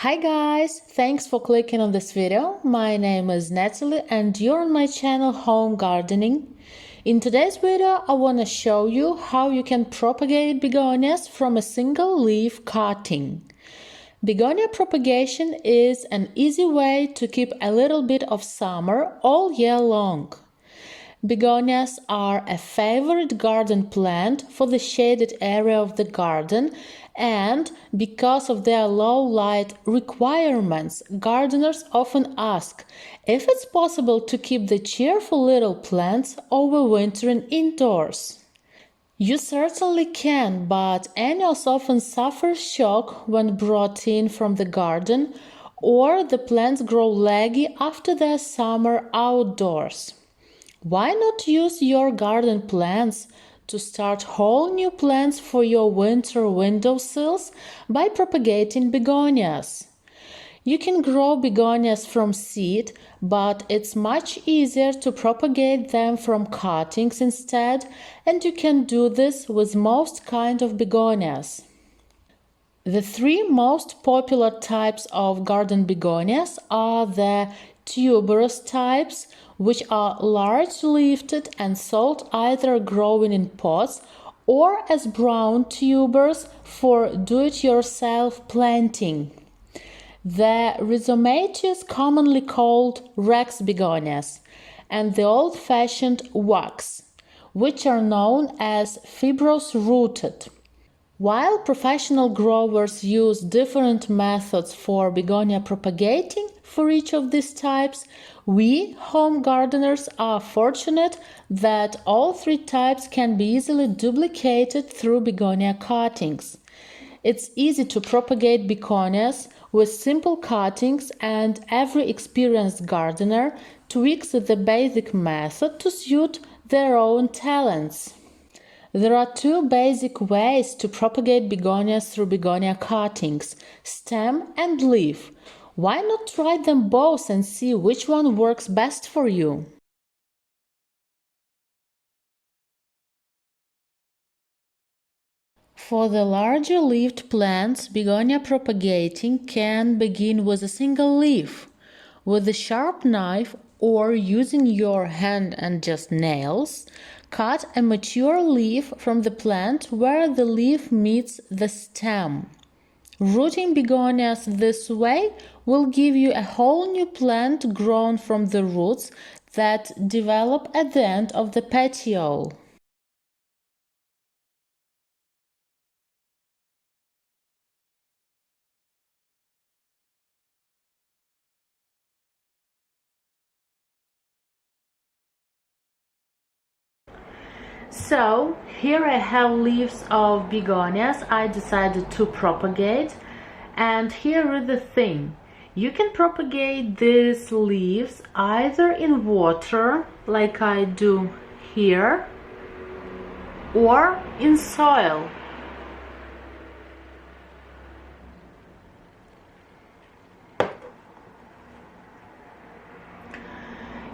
Hi guys, thanks for clicking on this video. My name is Natalie and you're on my channel Home Gardening. In today's video I want to show you how you can propagate begonias from a single leaf cutting. Begonia propagation is an easy way to keep a little bit of summer all year long. Begonias are a favorite garden plant for the shaded area of the garden, and because of their low light requirements, gardeners often ask if it's possible to keep the cheerful little plants overwintering indoors. You certainly can, but annuals often suffer shock when brought in from the garden, or the plants grow leggy after their summer outdoors. Why not use your garden plants to start whole new plants for your winter windowsills by propagating begonias? You can grow begonias from seed, but it's much easier to propagate them from cuttings instead, and you can do this with most kinds of begonias. The three most popular types of garden begonias are the tuberous types, which are large-leafed and sold either growing in pots or as brown tubers for do-it-yourself planting. The rhizomatous, commonly called Rex begonias, and the old-fashioned wax, which are known as fibrous-rooted. While professional growers use different methods for begonia propagating for each of these types, we home gardeners are fortunate that all three types can be easily duplicated through begonia cuttings. It's easy to propagate begonias with simple cuttings, and every experienced gardener tweaks the basic method to suit their own talents. There are two basic ways to propagate begonias through begonia cuttings: stem and leaf. Why not try them both and see which one works best for you? For the larger leafed plants, begonia propagating can begin with a single leaf. With a sharp knife or using your hand and just nails, cut a mature leaf from the plant where the leaf meets the stem. Rooting begonias this way will give you a whole new plant grown from the roots that develop at the end of the petiole. So here I have leaves of begonias I decided to propagate, and here is the thing. You can propagate these leaves either in water, like I do here, or in soil.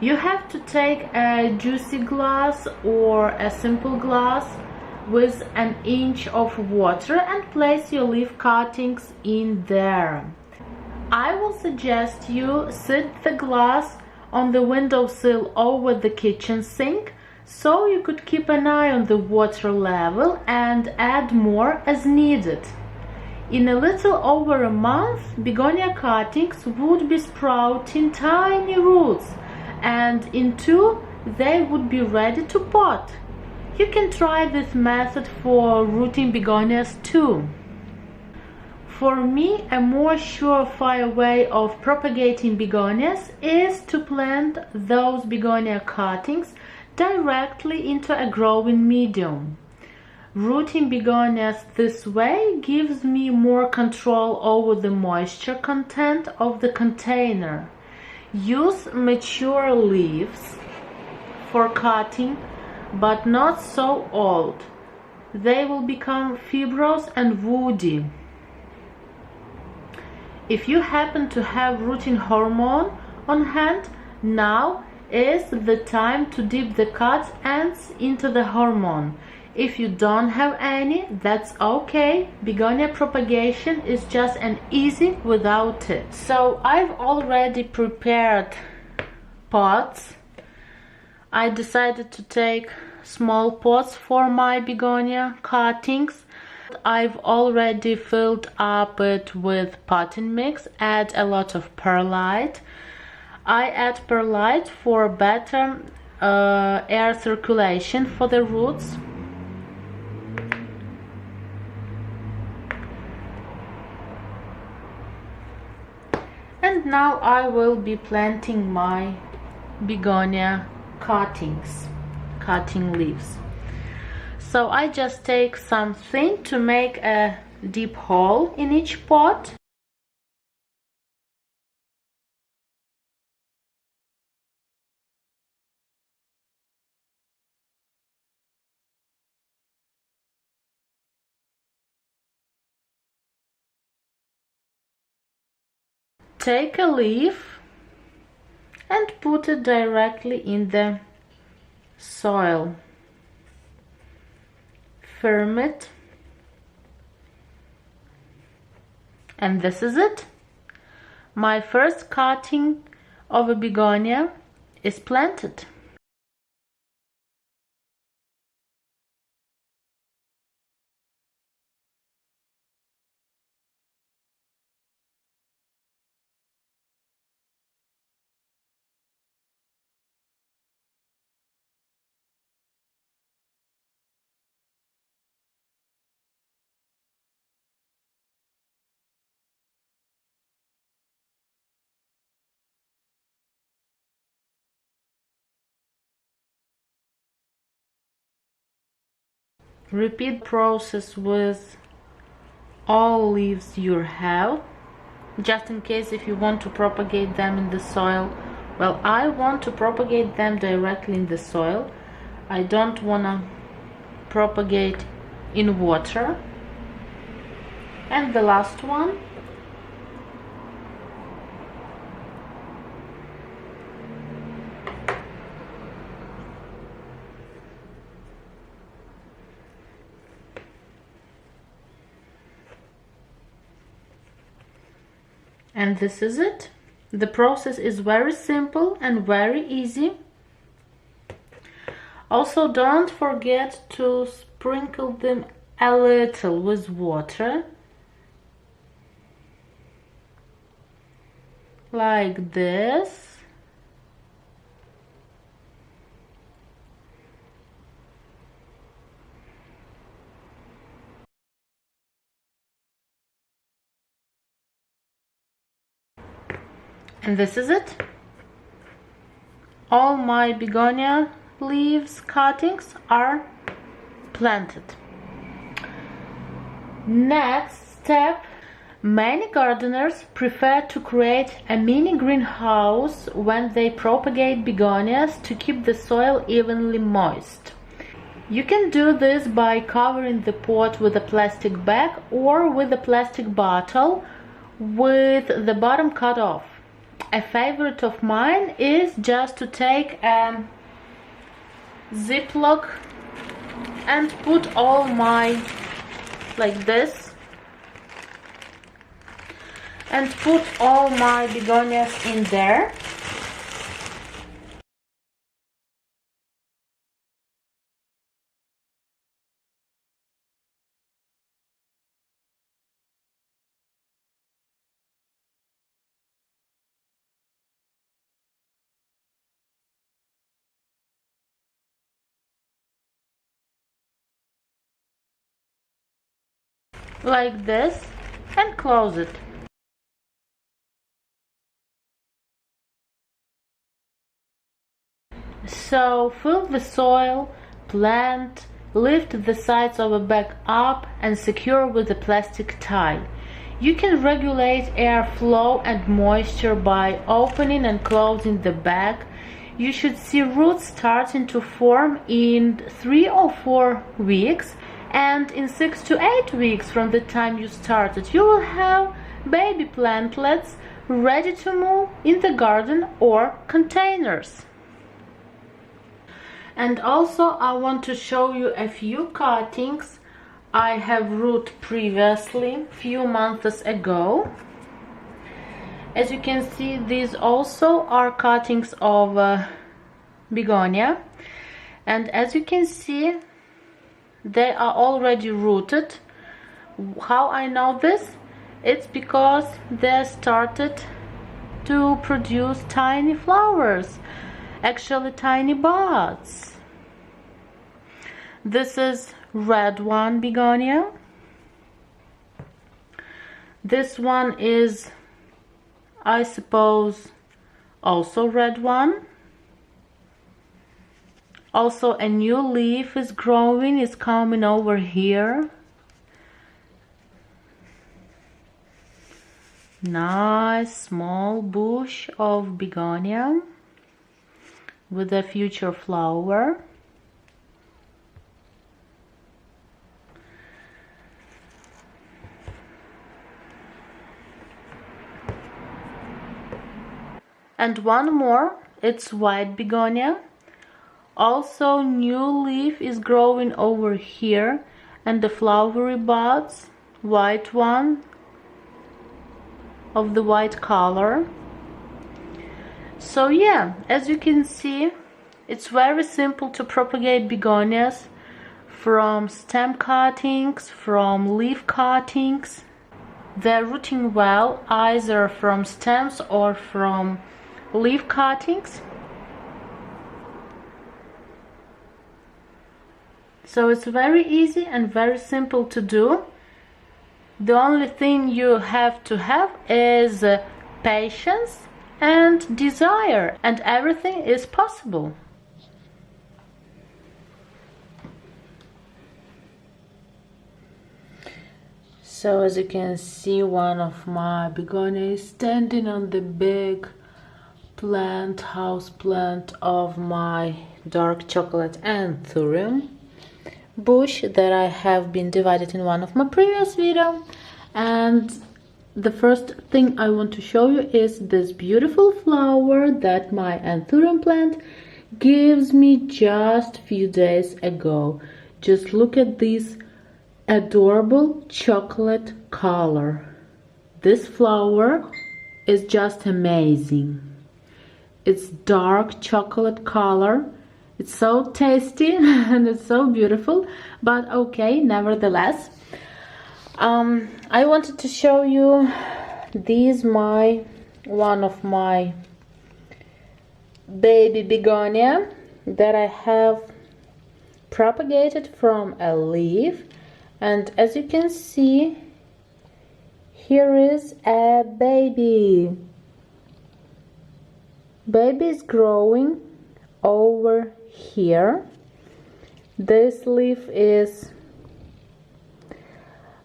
You have to take a juicy glass or a simple glass with an inch of water and place your leaf cuttings in there. I will suggest you sit the glass on the windowsill over the kitchen sink, so you could keep an eye on the water level and add more as needed. In a little over a month, begonia cuttings would be sprouting tiny roots, and in 2 they would be ready to pot. You can try this method for rooting begonias too. For me, a more surefire way of propagating begonias is to plant those begonia cuttings directly into a growing medium. Rooting begonias this way gives me more control over the moisture content of the container. Use mature leaves for cutting, but not so old. They will become fibrous and woody. If you happen to have rooting hormone on hand, now is the time to dip the cut ends into the hormone. If you don't have any, that's okay. Begonia propagation is just an easy without it. So I've already prepared pots. I decided to take small pots for my begonia cuttings. I've already filled up it with potting mix. Add a lot of perlite. I add perlite for better air circulation for the roots. And now I will be planting my begonia cutting leaves. So I just take something to make a deep hole in each pot. Take a leaf and put it directly in the soil. Firm it. And this is it. My first cutting of a begonia is planted. Repeat process with all leaves you have, just in case if you want to propagate them in the soil. Well, I want to propagate them directly in the soil. I don't want to propagate in water. And the last one. And this is it. The process is very simple and very easy. Also, don't forget to sprinkle them a little with water, like this. And this is it. All my begonia leaves cuttings are planted. Next step. Many gardeners prefer to create a mini greenhouse when they propagate begonias to keep the soil evenly moist. You can do this by covering the pot with a plastic bag or with a plastic bottle with the bottom cut off. A favorite of mine is just to take a Ziploc and put all my, like this, and put all my begonias in there. Like this, and close it. So fill the soil, plant, lift the sides of a bag up and secure with a plastic tie. You can regulate airflow and moisture by opening and closing the bag. You should see roots starting to form in 3 or 4 weeks, and in 6 to 8 weeks from the time you started, you will have baby plantlets ready to move in the garden or containers. And also I want to show you a few cuttings I have root previously, few months ago. As you can see, these also are cuttings of begonia, and as you can see, they are already rooted. How I know this? It's because they started to produce tiny flowers, actually tiny buds. This is red one begonia. This one is, I suppose, also red one. Also a new leaf is growing, is coming over here. Nice small bush of begonia with a future flower. And one more, it's white begonia. Also new leaf is growing over here, and the flowery buds, white one of the white color. So yeah, as you can see, it's very simple to propagate begonias from stem cuttings, from leaf cuttings. They're rooting well either from stems or from leaf cuttings. So it's very easy and very simple to do. The only thing you have to have is patience and desire, and everything is possible. So as you can see, one of my begonias is standing on the big plant, house plant of my dark chocolate and Ethereum bush that I have been divided in one of my previous videos. And the first thing I want to show you is this beautiful flower that my Ethereum plant gives me just a few days ago. Just look at this adorable chocolate color. This flower is just amazing. It's dark chocolate color. It's so tasty and it's so beautiful, but okay, nevertheless. I wanted to show you one of my baby begonia that I have propagated from a leaf, and as you can see, here is a baby. Baby is growing over here. This leaf is,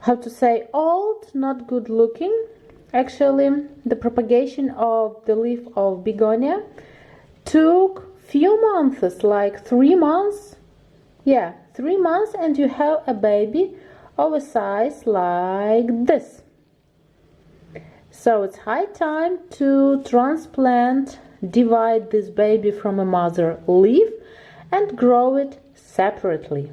how to say, old, not good looking. Actually, the propagation of the leaf of begonia took few months, like 3 months. Yeah, 3 months, and you have a baby of a size like this. So it's high time to transplant, divide this baby from a mother leaf and grow it separately.